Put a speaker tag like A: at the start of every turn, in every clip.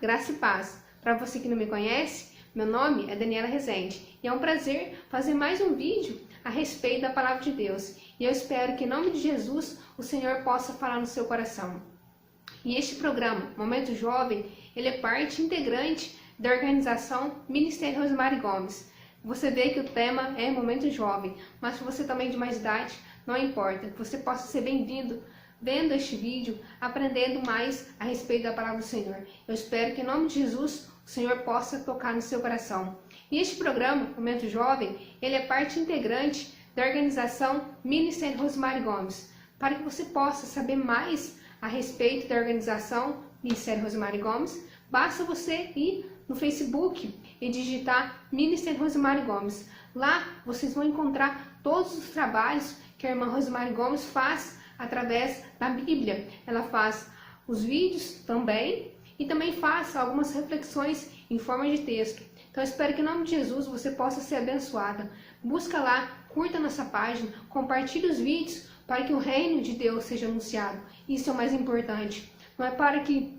A: graça e paz. Para você que não me conhece, meu nome é Daniela Rezende e é um prazer fazer mais um vídeo a respeito da Palavra de Deus. E eu espero que em nome de Jesus o Senhor possa falar no seu coração. E este programa, Momento Jovem, ele é parte integrante da organização Ministério Rosemary Gomes. Você vê que o tema é Momento Jovem, mas se você também é de mais idade, não importa, que você possa ser bem-vindo vendo este vídeo, aprendendo mais a respeito da Palavra do Senhor. Eu espero que em nome de Jesus o Senhor possa tocar no seu coração. E este programa, Momento Jovem, ele é parte integrante da organização Ministério Rosemary Gomes. Para que você possa saber mais a respeito da organização Ministério Rosemary Gomes, basta você ir no Facebook e digitar Ministério Rosemary Gomes. Lá vocês vão encontrar todos os trabalhos que a irmã Rosemary Gomes faz através da Bíblia. Ela faz os vídeos também e também faz algumas reflexões em forma de texto. Então eu espero que em nome de Jesus você possa ser abençoada. Busca lá, curta nossa página, compartilhe os vídeos para que o reino de Deus seja anunciado. Isso é o mais importante. Não é para que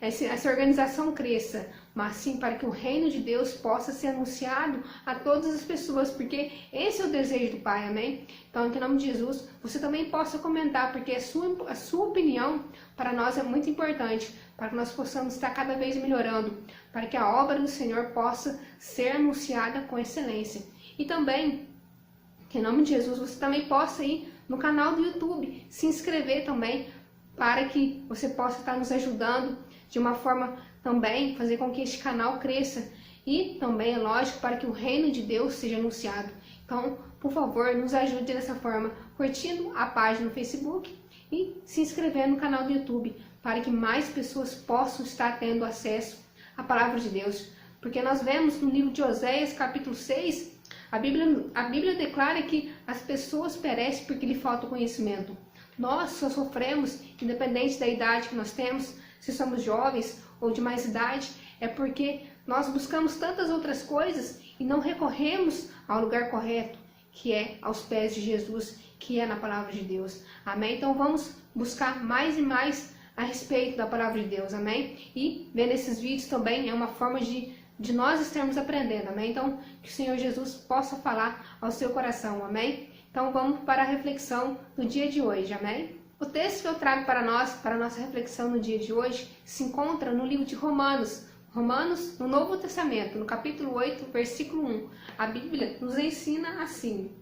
A: essa organização cresça, mas sim para que o reino de Deus possa ser anunciado a todas as pessoas, porque esse é o desejo do Pai, amém? Então, que em nome de Jesus, você também possa comentar, porque a sua opinião para nós é muito importante, para que nós possamos estar cada vez melhorando, para que a obra do Senhor possa ser anunciada com excelência. E também, que em nome de Jesus, você também possa ir no canal do YouTube, se inscrever também, para que você possa estar nos ajudando de uma forma também, fazer com que este canal cresça e também, é lógico, para que o reino de Deus seja anunciado. Então, por favor, nos ajude dessa forma, curtindo a página no Facebook e se inscrevendo no canal do YouTube, para que mais pessoas possam estar tendo acesso à Palavra de Deus. Porque nós vemos no livro de Oséias, capítulo 6, a Bíblia declara que as pessoas perecem porque lhe falta o conhecimento. Nós só sofremos, independente da idade que nós temos, se somos jovens ou de mais idade, é porque nós buscamos tantas outras coisas e não recorremos ao lugar correto, que é aos pés de Jesus, que é na Palavra de Deus. Amém? Então vamos buscar mais e mais a respeito da Palavra de Deus. Amém? E vendo esses vídeos também é uma forma de nós estarmos aprendendo. Amém? Então que o Senhor Jesus possa falar ao seu coração. Amém? Então vamos para a reflexão do dia de hoje, amém? O texto que eu trago para nós, para a nossa reflexão no dia de hoje, se encontra no livro de Romanos, no Novo Testamento, no capítulo 8, versículo 1. A Bíblia nos ensina assim: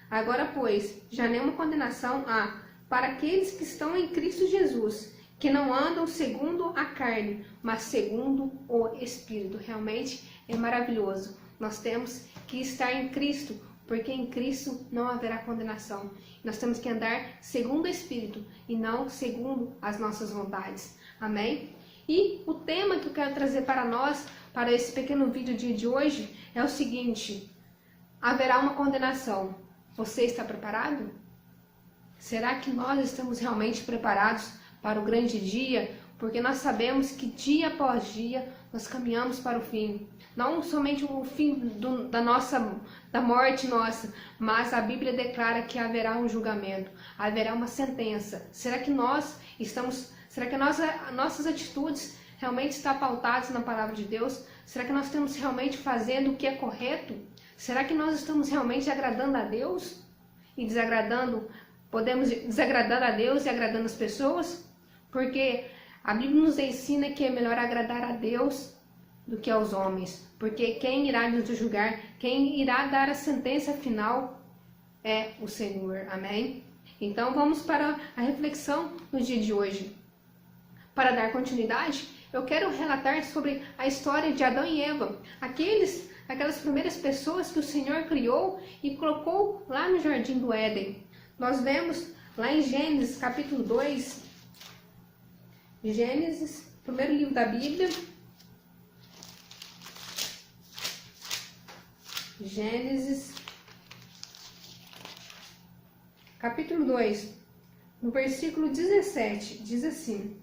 A: agora, pois, já nenhuma condenação há para aqueles que estão em Cristo Jesus, que não andam segundo a carne, mas segundo o Espírito. Realmente é maravilhoso. Nós temos que estar em Cristo, porque em Cristo não haverá condenação. Nós temos que andar segundo o Espírito e não segundo as nossas vontades. Amém? E o tema que eu quero trazer para nós, para esse pequeno vídeo dia de hoje, é o seguinte: haverá uma condenação. Você está preparado? Será que nós estamos realmente preparados para o grande dia? Porque nós sabemos que dia após dia nós caminhamos para o fim. Não somente o fim da morte nossa, mas a Bíblia declara que haverá um julgamento, haverá uma sentença. Será que nossas atitudes realmente estão pautadas na Palavra de Deus? Será que nós estamos realmente fazendo o que é correto? Será que nós estamos realmente agradando a Deus? E podemos desagradar a Deus e agradando as pessoas? Porque a Bíblia nos ensina que é melhor agradar a Deus do que aos homens, porque quem irá nos julgar, quem irá dar a sentença final é o Senhor, amém? Então vamos para a reflexão no dia de hoje. Para dar continuidade, eu quero relatar sobre a história de Adão e Eva, aquelas primeiras pessoas que o Senhor criou e colocou lá no Jardim do Éden. Nós vemos lá em Gênesis capítulo 2, Gênesis, primeiro livro da Bíblia, Gênesis, capítulo 2, no versículo 17, diz assim: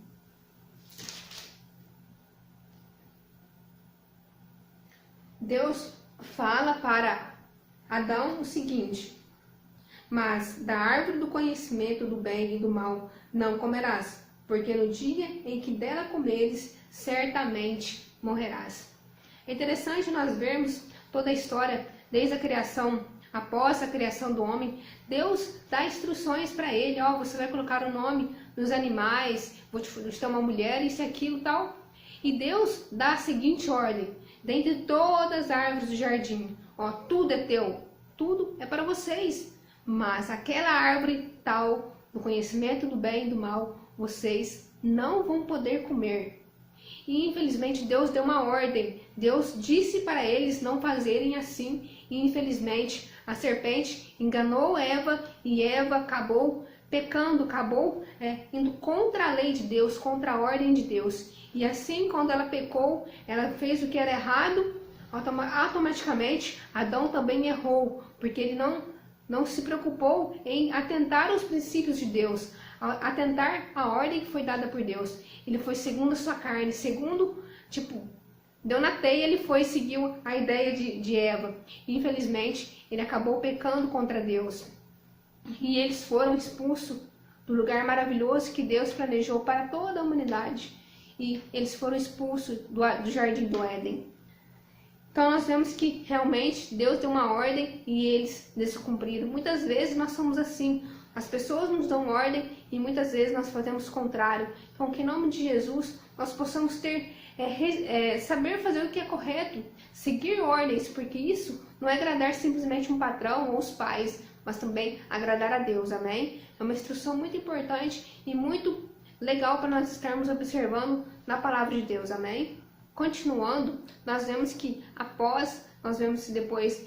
A: Deus fala para Adão o seguinte: mas da árvore do conhecimento do bem e do mal não comerás, porque no dia em que dela comeres, certamente morrerás. É interessante nós vermos toda a história, desde a criação, após a criação do homem, Deus dá instruções para ele, você vai colocar o nome nos animais, vou te ter uma mulher, isso e aquilo tal. E Deus dá a seguinte ordem: dentre todas as árvores do jardim, tudo é teu, tudo é para vocês, mas aquela árvore tal, do conhecimento do bem e do mal, vocês não vão poder comer. E infelizmente Deus deu uma ordem, Deus disse para eles não fazerem assim, e infelizmente a serpente enganou Eva, e Eva acabou pecando, acabou indo contra a lei de Deus, contra a ordem de Deus. E assim, quando ela pecou, ela fez o que era errado, automaticamente Adão também errou, porque ele não se preocupou em atentar aos princípios de Deus, atentar à ordem que foi dada por Deus. Ele foi segundo a sua carne, deu na teia, ele seguiu a ideia de Eva. E, infelizmente, ele acabou pecando contra Deus. E eles foram expulsos do lugar maravilhoso que Deus planejou para toda a humanidade. E eles foram expulsos do jardim do Éden. Então nós vemos que realmente Deus deu uma ordem e eles descumpriram. Muitas vezes nós somos assim. As pessoas nos dão ordem e muitas vezes nós fazemos o contrário. Então que em nome de Jesus nós possamos saber fazer o que é correto, seguir ordens, porque isso não é agradar simplesmente um patrão ou os pais, mas também agradar a Deus, amém? É uma instrução muito importante e muito legal para nós estarmos observando na palavra de Deus, amém? Continuando, nós vemos que depois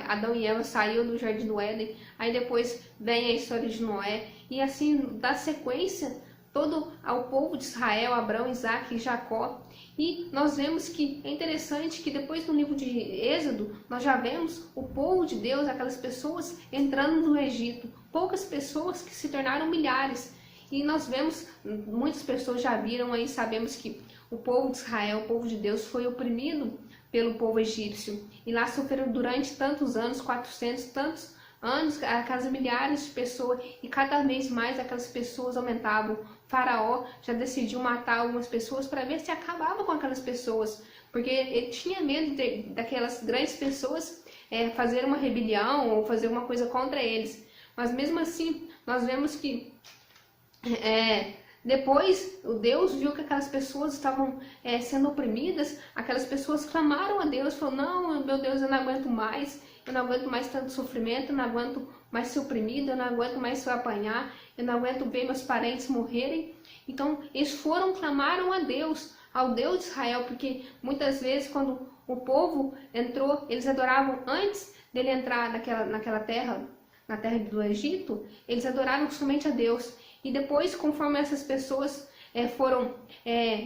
A: Adão e Eva saíram do jardim do Éden, aí depois vem a história de Noé, e assim dá sequência todo ao povo de Israel, Abraão, Isaac e Jacó. E nós vemos que é interessante que depois do livro de Êxodo, nós já vemos o povo de Deus, aquelas pessoas entrando no Egito, poucas pessoas que se tornaram milhares. E nós vemos, muitas pessoas já viram aí, sabemos que o povo de Israel, o povo de Deus, foi oprimido pelo povo egípcio. E lá sofreram durante tantos anos, 400, tantos anos, aquelas milhares de pessoas, e cada vez mais aquelas pessoas aumentavam. O faraó já decidiu matar algumas pessoas para ver se acabava com aquelas pessoas, porque ele tinha medo daquelas grandes pessoas fazer uma rebelião ou fazer uma coisa contra eles. Mas mesmo assim, nós vemos que depois Deus viu que aquelas pessoas estavam sendo oprimidas, aquelas pessoas clamaram a Deus, falaram: não, meu Deus, eu não aguento mais, eu não aguento mais tanto sofrimento, eu não aguento mais ser oprimido, eu não aguento mais se eu apanhar, eu não aguento ver meus parentes morrerem. Então eles clamaram a Deus, ao Deus de Israel, porque muitas vezes quando o povo entrou, eles adoravam antes dele entrar naquela terra, na terra do Egito, eles adoraram somente a Deus. E depois, conforme essas pessoas foram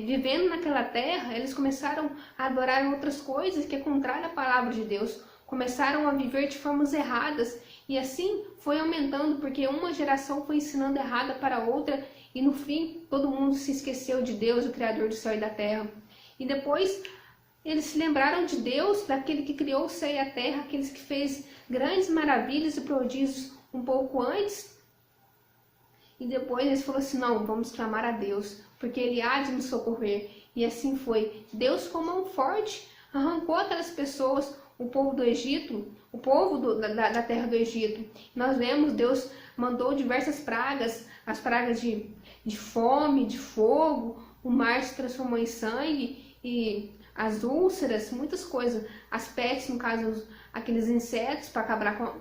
A: vivendo naquela terra, eles começaram a adorar outras coisas que é contrária à palavra de Deus. Começaram a viver de formas erradas. E assim foi aumentando, porque uma geração foi ensinando errada para a outra. E no fim, todo mundo se esqueceu de Deus, o Criador do céu e da terra. E depois, eles se lembraram de Deus, daquele que criou o céu e a terra, aqueles que fez grandes maravilhas e prodígios um pouco antes. E depois eles falaram assim: não, vamos clamar a Deus, porque Ele há de nos socorrer. E assim foi. Deus, com mão forte, arrancou aquelas pessoas, o povo do Egito, o povo da terra do Egito. Nós vemos, Deus mandou diversas pragas, as pragas de fome, de fogo, o mar se transformou em sangue, e as úlceras, muitas coisas. As pestes, no caso, aqueles insetos, para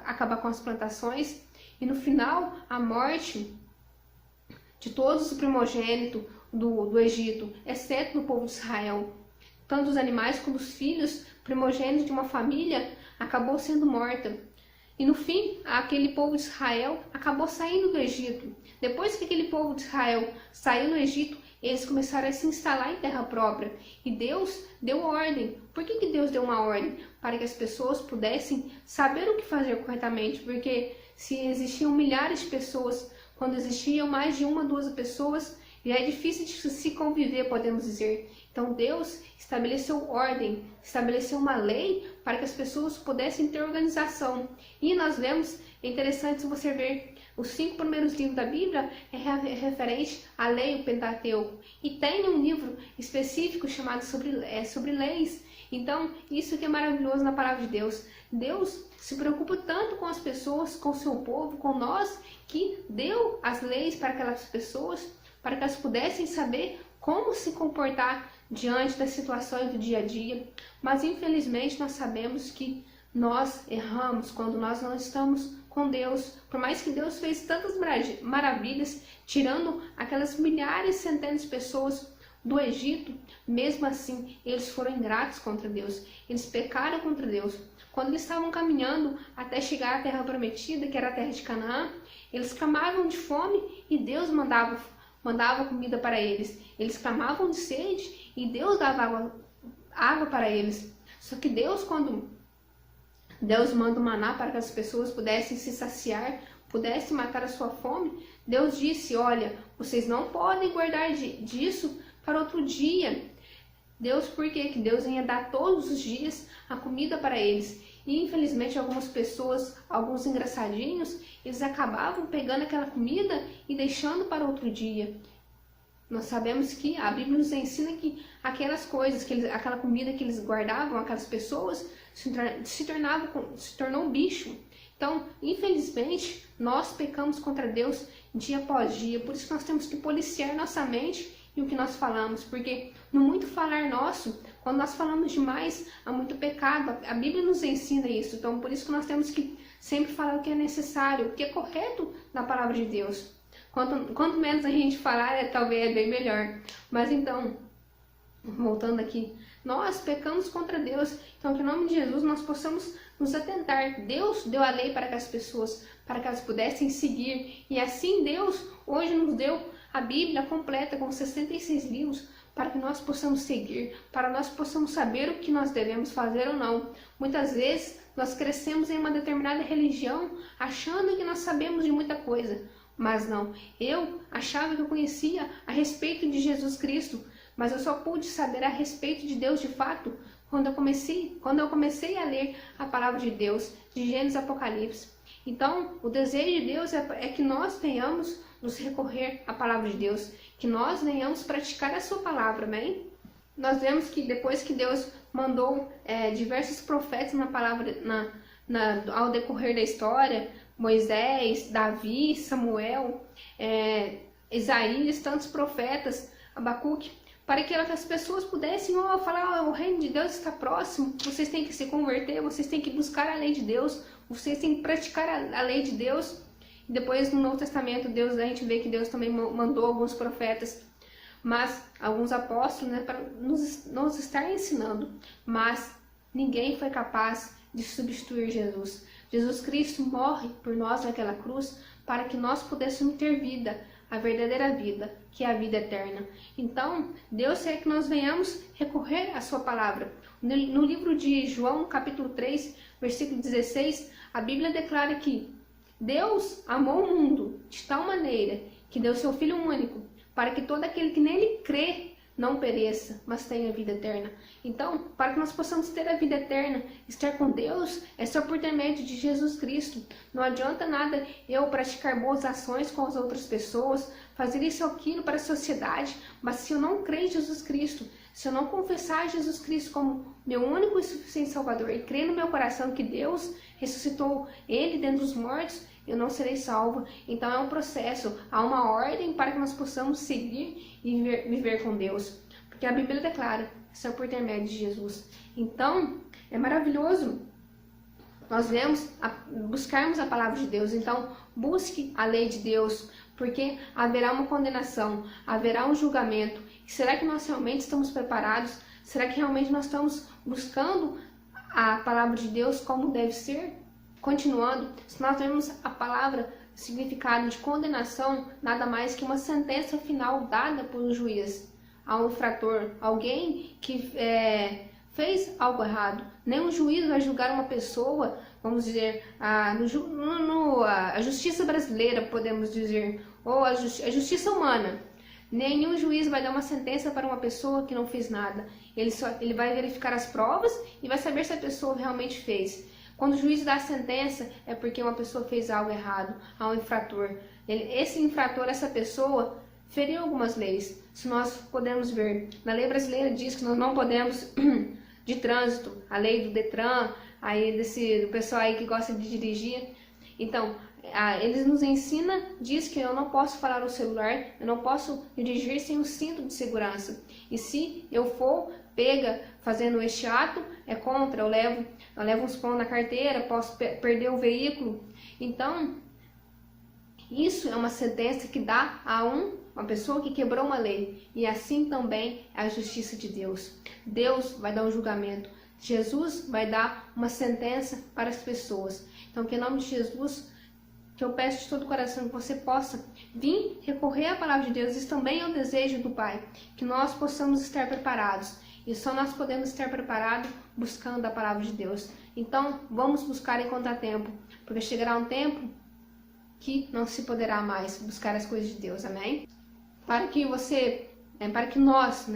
A: acabar com as plantações. E no final, a morte de todos os primogênitos do Egito, exceto do povo de Israel. Tanto os animais como os filhos primogênitos de uma família acabou sendo morta. E no fim, aquele povo de Israel acabou saindo do Egito. Depois que aquele povo de Israel saiu do Egito, eles começaram a se instalar em terra própria. E Deus deu ordem. Por que Deus deu uma ordem? Para que as pessoas pudessem saber o que fazer corretamente. Porque se existiam milhares de pessoas, quando existiam mais de uma, duas pessoas, já é difícil de se conviver, podemos dizer. Então Deus estabeleceu ordem, estabeleceu uma lei para que as pessoas pudessem ter organização. E nós vemos, é interessante você ver Os 5 primeiros livros da Bíblia é referente à lei, o Pentateuco. E tem um livro específico chamado sobre leis. Então, isso que é maravilhoso na palavra de Deus. Deus se preocupa tanto com as pessoas, com o seu povo, com nós, que deu as leis para aquelas pessoas, para que elas pudessem saber como se comportar diante das situações do dia a dia. Mas, infelizmente, nós sabemos que nós erramos quando nós não estamos com Deus. Por mais que Deus fez tantas maravilhas, tirando aquelas milhares, centenas de pessoas do Egito, mesmo assim, eles foram ingratos contra Deus. Eles pecaram contra Deus. Quando eles estavam caminhando até chegar à terra prometida, que era a terra de Canaã, eles clamavam de fome e Deus mandava comida para eles. Eles clamavam de sede e Deus dava água para eles. Só que quando Deus manda o maná para que as pessoas pudessem se saciar, pudessem matar a sua fome, Deus disse: olha, vocês não podem guardar disso para outro dia. Por quê? Que Deus ia dar todos os dias a comida para eles. E infelizmente algumas pessoas, alguns engraçadinhos, eles acabavam pegando aquela comida e deixando para outro dia. Nós sabemos que a Bíblia nos ensina que aquelas coisas, aquela comida que eles guardavam, aquelas pessoas, se tornou bicho. Então, infelizmente, nós pecamos contra Deus dia após dia. Por isso que nós temos que policiar nossa mente e o que nós falamos, porque no muito falar nosso, quando nós falamos demais, há muito pecado. A Bíblia nos ensina isso. Então, por isso que nós temos que sempre falar o que é necessário, o que é correto na palavra de Deus. Quanto menos a gente falar, talvez é bem melhor. Mas então, voltando aqui, nós pecamos contra Deus. Então, que em nome de Jesus nós possamos nos atentar. Deus deu a lei para que as pessoas, para que elas pudessem seguir. E assim Deus hoje nos deu a Bíblia completa com 66 livros para que nós possamos seguir, para nós possamos saber o que nós devemos fazer ou não. Muitas vezes nós crescemos em uma determinada religião achando que nós sabemos de muita coisa, mas não. Eu achava que eu conhecia a respeito de Jesus Cristo, mas eu só pude saber a respeito de Deus de fato quando eu comecei a ler a palavra de Deus, de Gênesis e Apocalipse. Então, o desejo de Deus é que nós venhamos nos recorrer à palavra de Deus, que nós venhamos praticar a sua palavra, amém? Nós vemos que depois que Deus mandou diversos profetas na palavra, ao decorrer da história, Moisés, Davi, Samuel, Isaías, tantos profetas, Abacuque, para que as pessoas pudessem falar: o reino de Deus está próximo, vocês têm que se converter, vocês têm que buscar a lei de Deus, vocês têm que praticar a lei de Deus. E depois no Novo Testamento, a gente vê que Deus também mandou alguns profetas, mas alguns apóstolos, né, para nos estar ensinando. Mas ninguém foi capaz de substituir Jesus. Jesus Cristo morre por nós naquela cruz para que nós pudéssemos ter vida, a verdadeira vida, que é a vida eterna. Então, Deus quer que nós venhamos recorrer à sua palavra. No livro de João, capítulo 3, versículo 16, a Bíblia declara que Deus amou o mundo de tal maneira que deu seu Filho único, para que todo aquele que nele crê não pereça, mas tenha vida eterna. Então, para que nós possamos ter a vida eterna, estar com Deus, é só por intermédio de Jesus Cristo. Não adianta nada eu praticar boas ações com as outras pessoas, fazer isso ou aquilo para a sociedade, mas se eu não crer em Jesus Cristo, se eu não confessar Jesus Cristo como meu único e suficiente Salvador e crer no meu coração que Deus ressuscitou Ele dentre os mortos, eu não serei salva. Então é um processo, há uma ordem para que nós possamos seguir e viver com Deus. Porque a Bíblia declara, só por intermédio de Jesus. Então, é maravilhoso nós buscarmos a palavra de Deus. Então, busque a lei de Deus, porque haverá uma condenação, haverá um julgamento. E será que nós realmente estamos preparados? Será que realmente nós estamos buscando a palavra de Deus como deve ser? Continuando, se nós vemos a palavra significado de condenação, nada mais que uma sentença final dada por um juiz a um infrator, alguém que fez algo errado. Nenhum juiz vai julgar uma pessoa, vamos dizer, a justiça brasileira, podemos dizer, ou a justiça humana. Nenhum juiz vai dar uma sentença para uma pessoa que não fez nada. Ele vai verificar as provas e vai saber se a pessoa realmente fez. Quando o juiz dá a sentença, é porque uma pessoa fez algo errado, há um infrator. Esse infrator, essa pessoa, feriu algumas leis. Se nós podemos ver, na lei brasileira diz que nós não podemos de trânsito, a lei do Detran, aí do pessoal aí que gosta de dirigir. Então, eles nos ensinam, diz que eu não posso falar no celular, eu não posso dirigir sem o cinto de segurança. E se eu for pega fazendo este ato, é contra, eu levo uns pão na carteira, posso perder o veículo. Então, isso é uma sentença que dá a uma pessoa que quebrou uma lei. E assim também é a justiça de Deus. Deus vai dar um julgamento. Jesus vai dar uma sentença para as pessoas. Então, que em nome de Jesus, que eu peço de todo o coração que você possa vir recorrer à palavra de Deus. Isso também é o desejo do Pai, que nós possamos estar preparados. E só nós podemos estar preparados buscando a palavra de Deus. Então, vamos buscar enquanto tempo, porque chegará um tempo que não se poderá mais buscar as coisas de Deus, amém? Para que nós,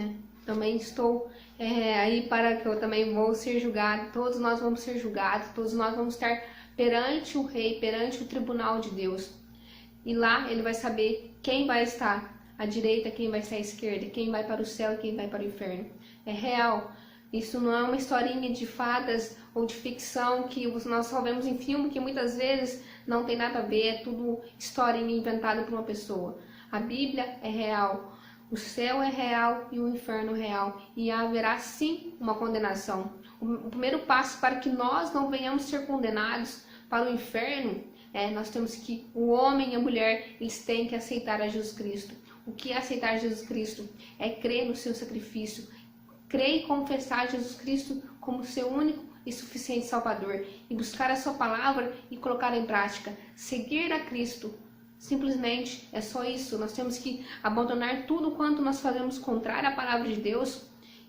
A: também estou aí para que eu também vou ser julgado, todos nós vamos ser julgados, todos nós vamos estar perante o Rei, perante o tribunal de Deus. E lá ele vai saber quem vai estar à direita, quem vai estar à esquerda, quem vai para o céu e quem vai para o inferno. É real. Isso não é uma historinha de fadas ou de ficção que nós só vemos em filme, que muitas vezes não tem nada a ver, é tudo historinha inventada por uma pessoa. A Bíblia é real, o céu é real e o inferno é real, e haverá sim uma condenação. O primeiro passo para que nós não venhamos ser condenados para o inferno nós temos que, o homem e a mulher, eles têm que aceitar a Jesus Cristo. O que é aceitar Jesus Cristo? É crer no seu sacrifício, crer e confessar Jesus Cristo como seu único e suficiente Salvador, e buscar a sua palavra e colocá-la em prática, seguir a Cristo. Simplesmente é só isso. Nós temos que abandonar tudo quanto nós fazemos contrário à palavra de Deus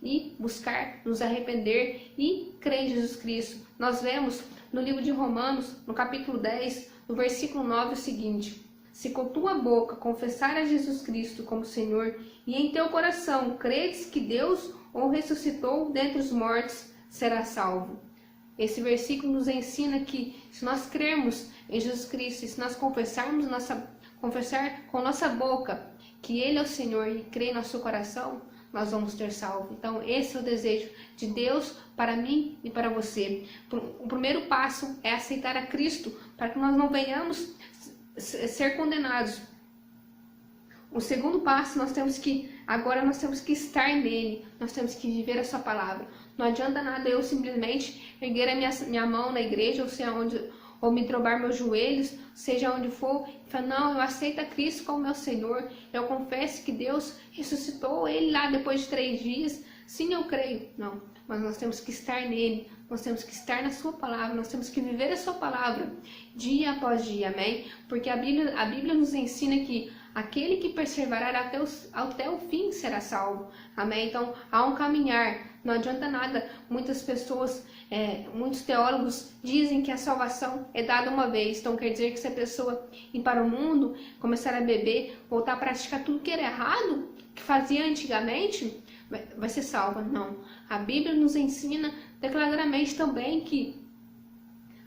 A: e buscar nos arrepender e crer em Jesus Cristo. Nós vemos no livro de Romanos, no capítulo 10, no versículo 9, o seguinte: se com tua boca confessar a Jesus Cristo como Senhor e em teu coração creres que Deus o ressuscitou dentre os mortos, serás salvo. Esse versículo nos ensina que se nós crermos em Jesus Cristo, se nós confessar com nossa boca que Ele é o Senhor e crer em nosso coração, nós vamos ter salvo. Então esse é o desejo de Deus para mim e para você. O primeiro passo é aceitar a Cristo, para que nós não venhamos ser condenados. O segundo passo, nós temos que estar nele, nós temos que viver a sua palavra. Não adianta nada eu simplesmente erguer a minha mão na igreja, ou me trobar meus joelhos, seja onde for, e falar, não, eu aceito a Cristo como meu Senhor, eu confesso que Deus ressuscitou Ele lá depois de 3 dias, sim, eu creio. Não, mas nós temos que estar nele, nós temos que estar na sua palavra, nós temos que viver a sua palavra, dia após dia, amém? Porque a Bíblia nos ensina que aquele que perseverar até o fim será salvo, amém? Então, há um caminhar. Não adianta nada, muitas pessoas, muitos teólogos dizem que a salvação é dada uma vez. Então quer dizer que se a pessoa ir para o mundo, começar a beber, voltar a praticar tudo que era errado, que fazia antigamente, vai ser salva. Não. A Bíblia nos ensina declaradamente também que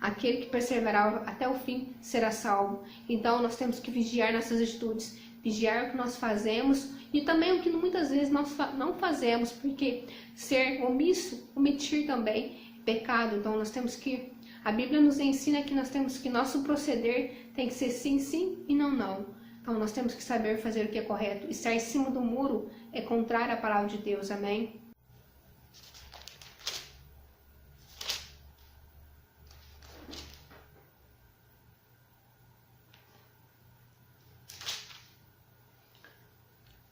A: aquele que perseverar até o fim será salvo. Então nós temos que vigiar nossas atitudes, vigiar o que nós fazemos e também o que muitas vezes nós não fazemos, porque ser omisso, omitir também é pecado. Então nós temos que, a Bíblia nos ensina que nós temos que nosso proceder tem que ser sim, sim e não, não. Então nós temos que saber fazer o que é correto. Estar em cima do muro é contrário à palavra de Deus, amém?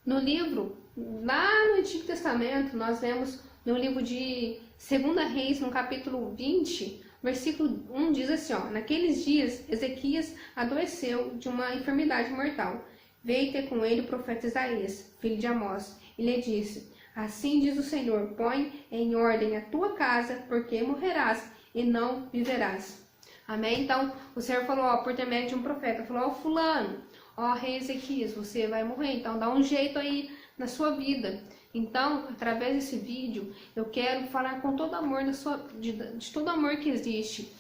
A: No livro, lá no Antigo Testamento, nós vemos no livro de 2 Reis, no capítulo 20, versículo 1, diz assim, ó: naqueles dias, Ezequias adoeceu de uma enfermidade mortal. Veio ter com ele o profeta Isaías, filho de Amós, e lhe disse: assim diz o Senhor, põe em ordem a tua casa, porque morrerás e não viverás. Amém? Então, o Senhor falou, ó, por intermédio de um profeta, falou, ó, fulano, ó, rei Ezequias, você vai morrer, então dá um jeito aí na sua vida. Então, através desse vídeo, eu quero falar com todo amor de todo amor que existe.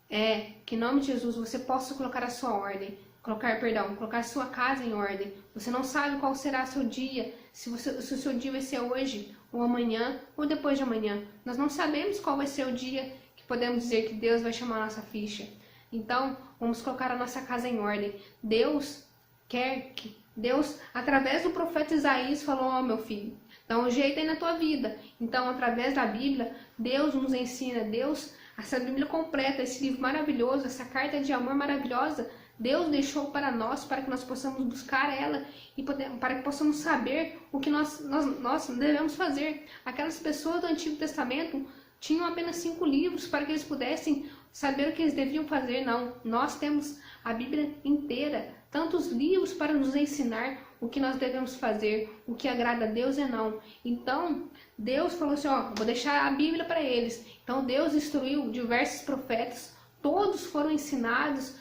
A: Que em nome de Jesus você possa colocar a sua ordem, colocar a sua casa em ordem. Você não sabe qual será seu dia, se o seu dia vai ser hoje, ou amanhã, ou depois de amanhã. Nós não sabemos qual vai ser o dia que podemos dizer que Deus vai chamar a nossa ficha. Então, vamos colocar a nossa casa em ordem. Deus, através do profeta Isaías, falou: ó, meu filho, dá um jeito aí na tua vida. Então, através da Bíblia, Deus nos ensina, essa Bíblia completa, esse livro maravilhoso, essa carta de amor maravilhosa, Deus deixou para nós, para que nós possamos buscar ela e para que possamos saber o que nós devemos fazer. Aquelas pessoas do Antigo Testamento tinham apenas 5 livros para que eles pudessem saber o que eles deviam fazer. Não, nós temos a Bíblia inteira, tantos livros para nos ensinar o que nós devemos fazer, o que agrada a Deus e não. Então, Deus falou assim: ó, vou deixar a Bíblia para eles. Então, Deus instruiu diversos profetas, todos foram ensinados.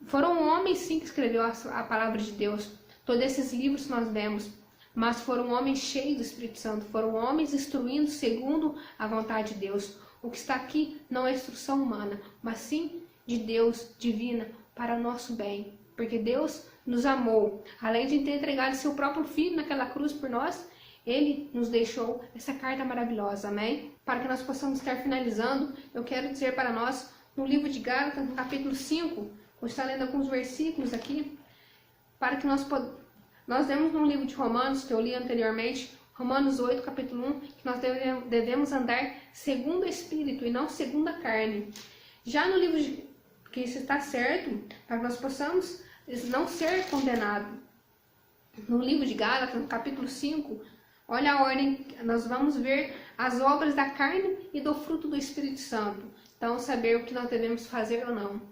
A: Foram homens sim que escreveu a palavra de Deus. Todos esses livros nós vemos, mas foram homens cheios do Espírito Santo, foram homens instruindo segundo a vontade de Deus. O que está aqui não é instrução humana, mas sim de Deus, divina, para o nosso bem. Porque Deus nos amou, além de ter entregado seu próprio Filho naquela cruz por nós, Ele nos deixou essa carta maravilhosa, amém? Para que nós possamos estar finalizando, eu quero dizer para nós, no livro de Gálatas, no capítulo 5, vou estar lendo alguns versículos aqui, para que nós vemos no livro de Romanos, que eu li anteriormente, Romanos 8, capítulo 1, que nós devemos andar segundo o Espírito e não segundo a carne. Já no livro de, que isso está certo, para que nós possamos não ser condenados. No livro de Gálatas, no capítulo 5, olha a ordem, nós vamos ver as obras da carne e do fruto do Espírito Santo. Então, saber o que nós devemos fazer ou não.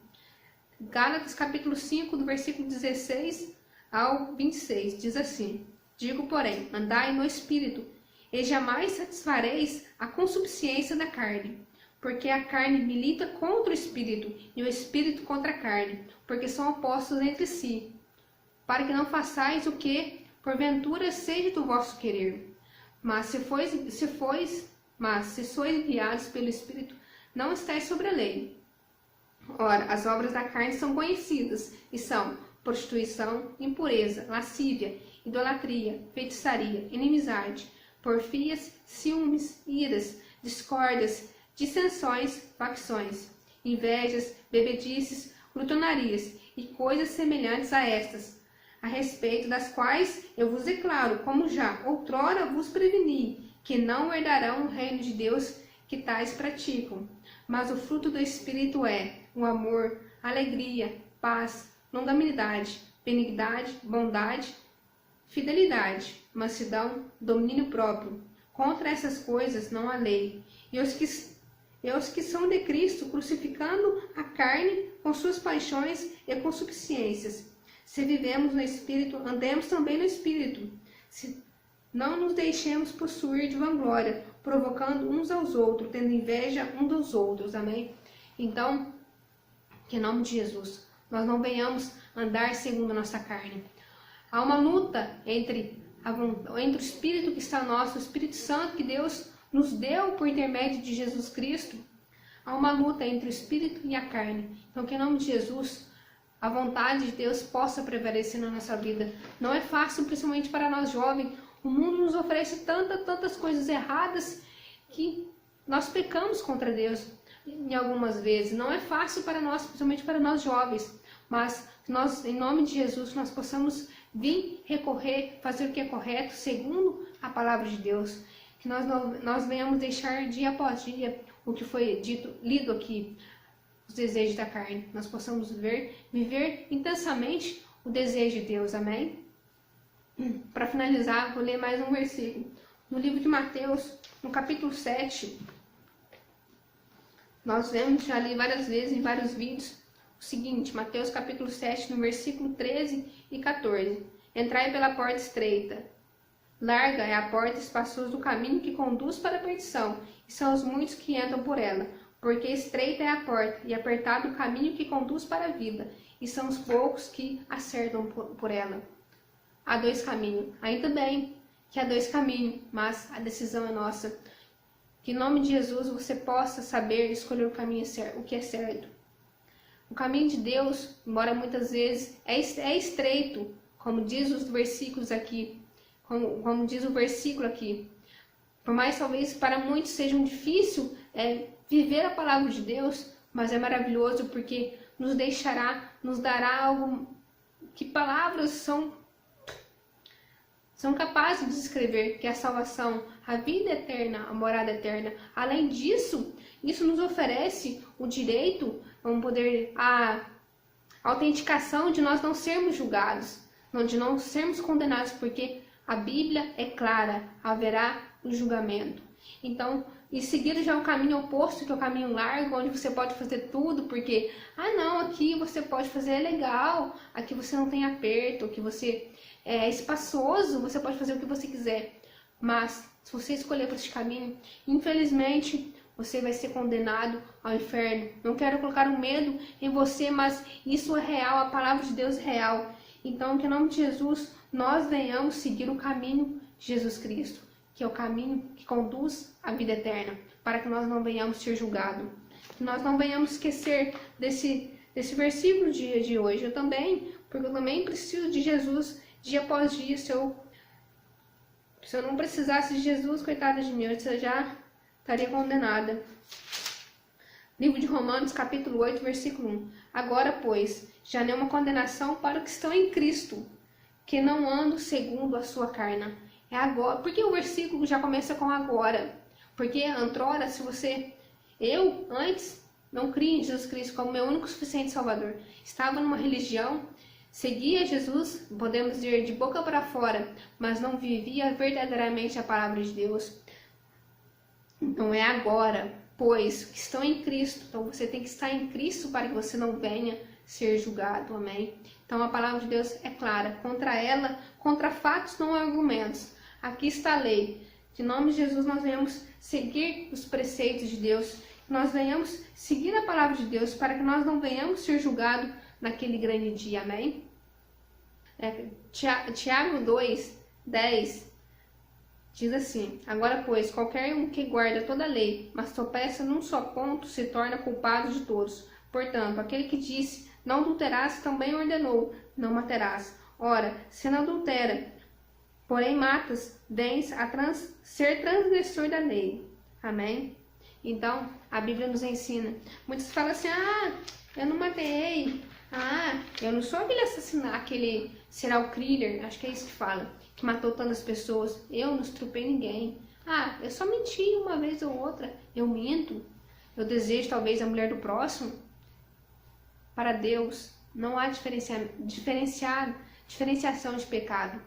A: Gálatas capítulo 5, do versículo 16 ao 26, diz assim: digo, porém, andai no Espírito, e jamais satisfareis a concupiscência da carne, porque a carne milita contra o Espírito, e o Espírito contra a carne, porque são opostos entre si, para que não façais o que, porventura, seja do vosso querer. Mas se sois guiados pelo Espírito, não estáis sobre a lei. Ora, as obras da carne são conhecidas, e são prostituição, impureza, lascívia, idolatria, feitiçaria, inimizade, porfias, ciúmes, iras, discórdias, dissensões, facções, invejas, bebedices, glutonarias e coisas semelhantes a estas, a respeito das quais eu vos declaro, como já outrora vos preveni, que não herdarão o reino de Deus que tais praticam. Mas o fruto do Espírito é o amor, alegria, paz, longanimidade, benignidade, bondade, fidelidade, mansidão, domínio próprio. Contra essas coisas não há lei. E os que são de Cristo, crucificando a carne com suas paixões e concupiscências. Se vivemos no Espírito, andemos também no Espírito. Se não nos deixemos possuir de vanglória, provocando uns aos outros, tendo inveja uns dos outros. Amém? Então, que em nome de Jesus, nós não venhamos andar segundo a nossa carne. Há uma luta entre o Espírito que está nosso, o Espírito Santo que Deus nos deu por intermédio de Jesus Cristo. Há uma luta entre o Espírito e a carne. Então, que em nome de Jesus, a vontade de Deus possa prevalecer na nossa vida. Não é fácil, principalmente para nós jovens. O mundo nos oferece tantas coisas erradas que nós pecamos contra Deus em algumas vezes. Não é fácil para nós, principalmente para nós jovens, mas nós, em nome de Jesus, nós possamos vir recorrer, fazer o que é correto, segundo a palavra de Deus. Que nós venhamos deixar dia após dia o que foi lido aqui, os desejos da carne. Nós possamos viver intensamente o desejo de Deus. Amém? Para finalizar, vou ler mais um versículo. No livro de Mateus, no capítulo 7, nós vemos, já li várias vezes em vários vídeos, o seguinte: Mateus capítulo 7, no versículo 13 e 14. Entrai pela porta estreita. Larga é a porta espaçosa do caminho que conduz para a perdição, e são os muitos que entram por ela. Porque estreita é a porta, e apertado o caminho que conduz para a vida, e são os poucos que acertam por ela. Há 2 caminhos. Ainda bem que há 2 caminhos, mas a decisão é nossa. Que em nome de Jesus você possa saber escolher o caminho certo, o que é certo. O caminho de Deus, embora muitas vezes é estreito, como diz os versículos aqui, como diz o versículo aqui. Por mais talvez para muitos seja difícil viver a palavra de Deus, mas é maravilhoso porque nos dará algo que palavras são capazes de descrever, que é a salvação, a vida eterna, a morada eterna. Além disso, isso nos oferece o direito, a autenticação de nós não sermos julgados, de não sermos condenados, porque a Bíblia é clara, haverá o julgamento. Então, e seguir já o caminho oposto, que é o caminho largo, onde você pode fazer tudo, porque, não, aqui você pode fazer, é legal, aqui você não tem aperto, aqui você é espaçoso, você pode fazer o que você quiser. Mas, se você escolher por este caminho, infelizmente, você vai ser condenado ao inferno. Não quero colocar um medo em você, mas isso é real, a palavra de Deus é real. Então, que em nome de Jesus, nós venhamos seguir o caminho de Jesus Cristo, que é o caminho que conduz à vida eterna, para que nós não venhamos ser julgados. Que nós não venhamos esquecer desse versículo de hoje. Porque eu também preciso de Jesus dia após dia. Se eu não precisasse de Jesus, coitada de mim, eu já estaria condenada. Livro de Romanos, capítulo 8, versículo 1. Agora, pois, já não há uma condenação para os que estão em Cristo, que não andam segundo a sua carne. É agora. Por que o versículo já começa com agora? Porque antrora, eu antes não cria em Jesus Cristo como meu único e suficiente Salvador. Estava numa religião, seguia Jesus, podemos dizer, de boca para fora, mas não vivia verdadeiramente a palavra de Deus. Então é agora, pois, que estão em Cristo. Então você tem que estar em Cristo para que você não venha ser julgado, amém? Então a palavra de Deus é clara. Contra fatos não há argumentos. Aqui está a lei. Em nome de Jesus nós venhamos seguir os preceitos de Deus. Nós venhamos seguir a palavra de Deus para que nós não venhamos ser julgados naquele grande dia, amém? Tiago 2, 10 diz assim: agora, pois, qualquer um que guarda toda a lei, mas tropeça num só ponto, se torna culpado de todos. Portanto, aquele que disse, não adulterás, também ordenou, não matarás. Ora, se não adultera, porém matas, vens a ser transgressor da lei. Amém? Então, a Bíblia nos ensina. Muitos falam assim, eu não matei, eu não sou aquele serial killer, acho que é isso que fala, que matou tantas pessoas, eu não estrupei ninguém. Eu só menti uma vez ou outra, eu minto, eu desejo talvez a mulher do próximo. Para Deus, não há diferenciação de pecado,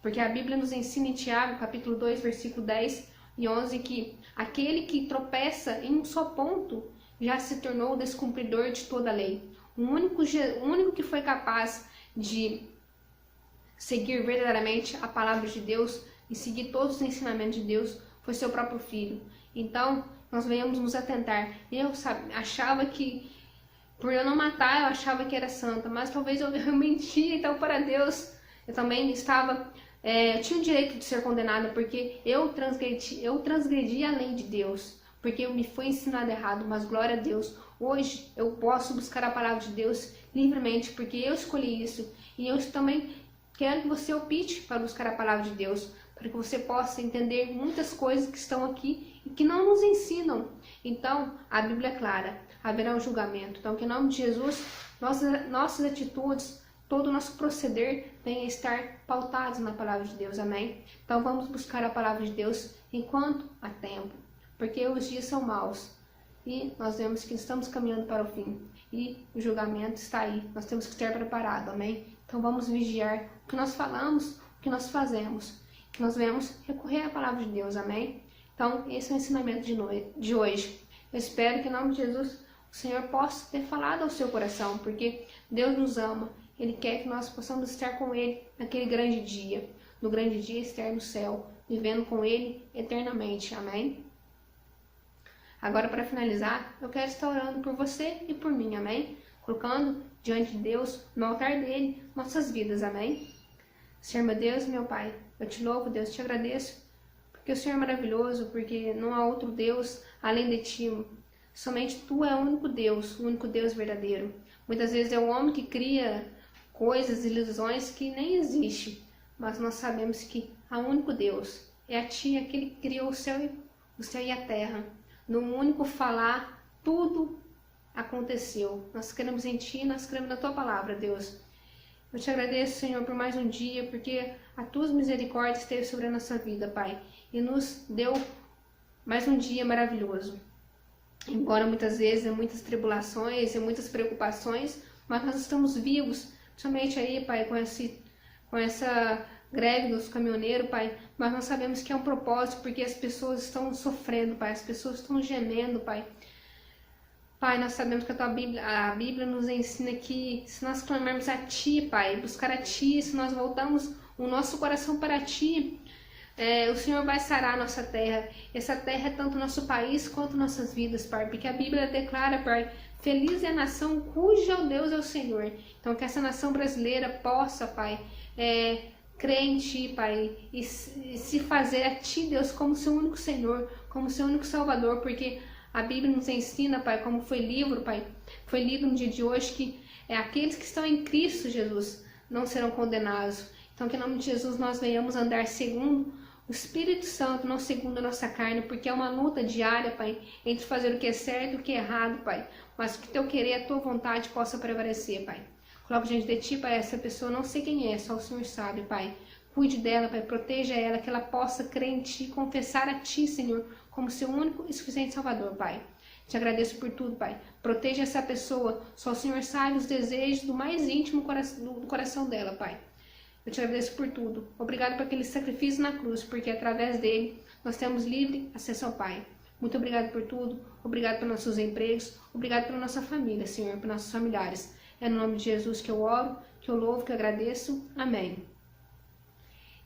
A: porque a Bíblia nos ensina em Tiago, capítulo 2, versículo 10 e 11, que aquele que tropeça em um só ponto já se tornou o descumpridor de toda a lei. O único que foi capaz de seguir verdadeiramente a palavra de Deus e seguir todos os ensinamentos de Deus foi seu próprio Filho. Então, nós venhamos nos atentar. Eu achava que, por eu não matar, eu achava que era santa, mas talvez eu menti. Então, para Deus, eu também tinha o direito de ser condenada, porque eu transgredi a lei de Deus, porque me foi ensinado errado, mas glória a Deus, hoje eu posso buscar a palavra de Deus livremente, porque eu escolhi isso, e eu também quero que você opte para buscar a palavra de Deus, para que você possa entender muitas coisas que estão aqui e que não nos ensinam. Então, a Bíblia é clara, haverá um julgamento. Então, que em nome de Jesus, nossas atitudes, todo o nosso proceder venha estar pautados na palavra de Deus, amém? Então vamos buscar a palavra de Deus enquanto há tempo, porque os dias são maus e nós vemos que estamos caminhando para o fim e o julgamento está aí, nós temos que estar preparados, amém? Então vamos vigiar o que nós falamos, o que nós fazemos, que nós venhamos recorrer à palavra de Deus, amém? Então esse é o ensinamento de hoje. Eu espero que em nome de Jesus o Senhor possa ter falado ao seu coração, porque Deus nos ama. Ele quer que nós possamos estar com Ele naquele grande dia. No grande dia estar no céu, vivendo com Ele eternamente. Amém? Agora, para finalizar, eu quero estar orando por você e por mim. Amém? Colocando diante de Deus, no altar dEle, nossas vidas. Amém? Senhor, meu Deus, meu Pai, eu te louvo, Deus, te agradeço, porque o Senhor é maravilhoso, porque não há outro Deus além de Ti. Somente Tu é o único Deus verdadeiro. Muitas vezes é o homem que cria coisas, ilusões que nem existem, mas nós sabemos que há um único Deus, é a Ti, aquele que criou o céu e a terra. No único falar, tudo aconteceu. Nós cremos em Ti, nós cremos na Tua palavra, Deus. Eu te agradeço, Senhor, por mais um dia, porque a Tuas misericórdias esteve sobre a nossa vida, Pai, e nos deu mais um dia maravilhoso. Embora muitas vezes em muitas tribulações, em muitas preocupações, mas nós estamos vivos, somente aí, Pai, com essa greve dos caminhoneiros, Pai, mas nós sabemos que é um propósito, porque as pessoas estão sofrendo, Pai, as pessoas estão gemendo, Pai. Pai, nós sabemos que a Bíblia nos ensina que se nós clamarmos a Ti, Pai, buscar a Ti, se nós voltamos o nosso coração para Ti, o Senhor vai sarar a nossa terra. Essa terra é tanto nosso país quanto nossas vidas, Pai, porque a Bíblia declara, Pai, feliz é a nação cujo Deus é o Senhor. Então que essa nação brasileira possa, Pai, crer em Ti, Pai, e se fazer a Ti, Deus, como seu único Senhor, como seu único Salvador, porque a Bíblia nos ensina, Pai, como foi lido no dia de hoje, que aqueles que estão em Cristo Jesus não serão condenados. Então que em nome de Jesus nós venhamos andar segundo o Espírito Santo, não segundo a nossa carne, porque é uma luta diária, Pai, entre fazer o que é certo e o que é errado, Pai, mas que Teu querer, a Tua vontade possa prevalecer, Pai. Coloque diante de Ti, Pai, essa pessoa, não sei quem é, só o Senhor sabe, Pai. Cuide dela, Pai, proteja ela, que ela possa crer em Ti, confessar a Ti, Senhor, como seu único e suficiente Salvador, Pai. Te agradeço por tudo, Pai. Proteja essa pessoa, só o Senhor sabe os desejos do mais íntimo do coração dela, Pai. Eu te agradeço por tudo. Obrigado por aquele sacrifício na cruz, porque através dele nós temos livre acesso ao Pai. Muito obrigado por tudo. Obrigado pelos nossos empregos. Obrigado pela nossa família, Senhor, pelos nossos familiares. É no nome de Jesus que eu oro, que eu louvo, que eu agradeço. Amém.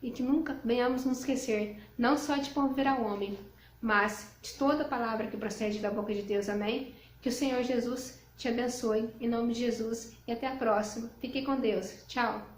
A: E que nunca venhamos nos esquecer, não só de conviver ao homem, mas de toda palavra que procede da boca de Deus. Amém? Que o Senhor Jesus te abençoe, em nome de Jesus, e até a próxima. Fique com Deus. Tchau.